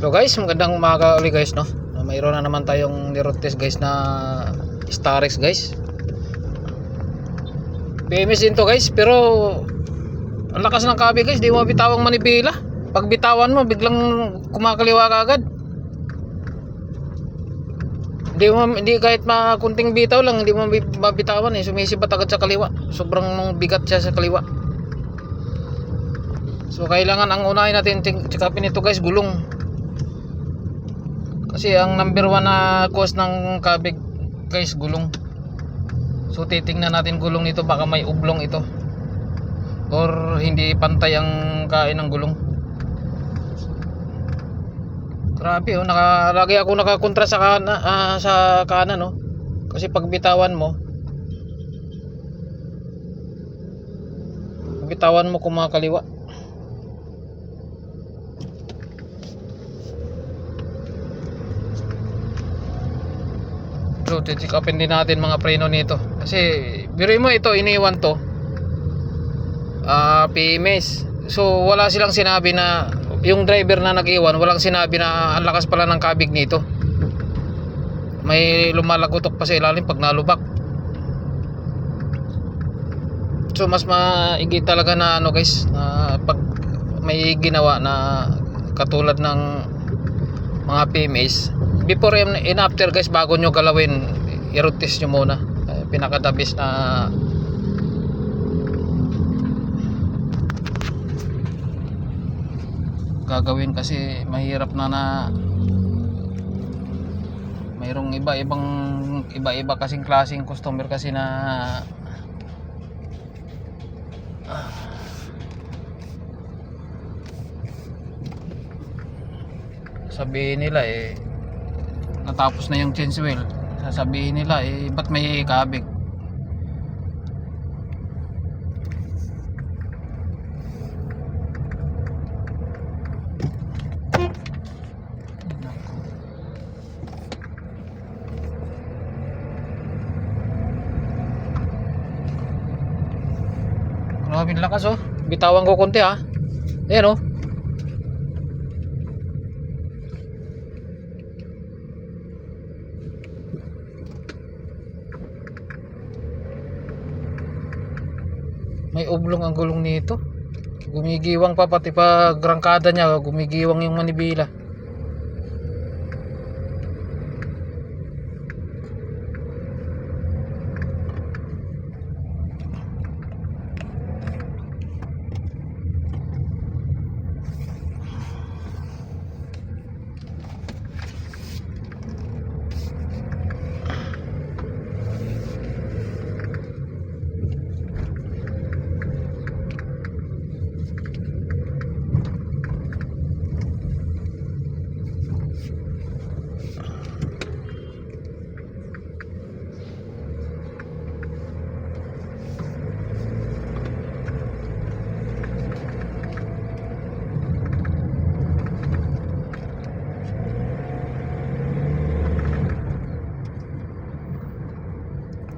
So guys, magandang umaga ulit guys, no. Mayroon na naman tayong nirot test guys na Starex guys. PMS din to guys, pero ang lakas ng kabi guys, di mo bitawang manibela. Pag bitawan mo, biglang kumakaliwa ka agad. Hindi kahit makunting bitaw lang, hindi mo mabitawan eh. Sumisipat agad sa kaliwa. Sobrang bigat siya sa kaliwa. So kailangan ang unahin natin check-upin ito guys, gulong. Kasi ang number 1 na cause ng kabig guys, gulong. So titingnan natin gulong nito, baka may ublong ito or hindi pantay ang kain ng gulong. Grabe oh, lagi ako nakakontra sa kanan no. Kasi pag bitawan mo kumakaliwa. So titikapin din natin mga preno nito. Kasi biruin mo ito, iniwan to PMS. So wala silang sinabi na, yung driver na nag-iwan, walang sinabi na ang lakas pala ng kabig nito. May lumalagotok pa sa ilalim pag nalubak. So mas maigi talaga na ano guys, na pag may ginawa na katulad ng mga PMS, before and after guys, bago nyo galawin, i-road test nyo muna. Pinakadabis na gagawin, kasi mahirap na mayroong iba-iba kasing klaseng customer kasi na sabihin nila natapos na yung change wheel, sasabihin nila ba't may kabig. Grabe lakas oh, bitawan ko konti ha. Ayan oh. May oblong ang gulong nito. Gumigiwang pa, pati pa grangkada niya, gumigiwang yung manibela.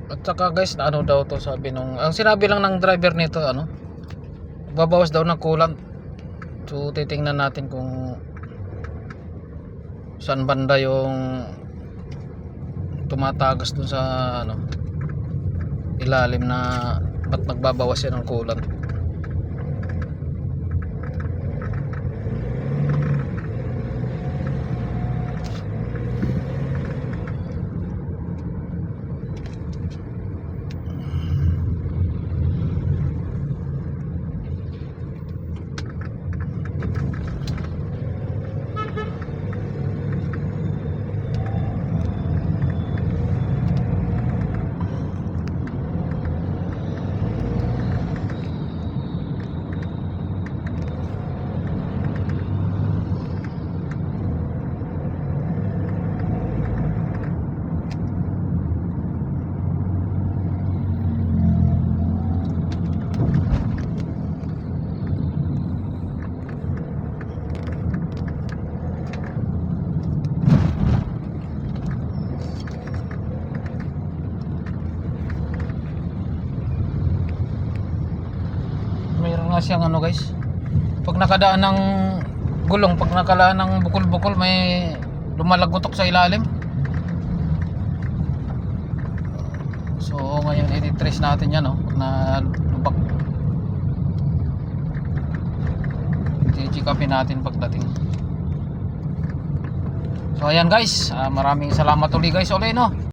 At saka guys, ano daw to, sabi nung, ang sinabi lang ng driver nito, babawas daw ng coolant. So titingnan natin kung saan banda yung tumatagas dun sa ilalim, na ba't nagbabawas yan ng coolant. Mayroon nga siyang guys, pag nakadaan ng gulong pag nakalaan ng bukol-bukol may lumalagotok sa ilalim. So ngayon i-trace natin yan, no, na lubak. I-check-upin natin pagdating. So ayan guys, maraming salamat ulit guys ulit, no.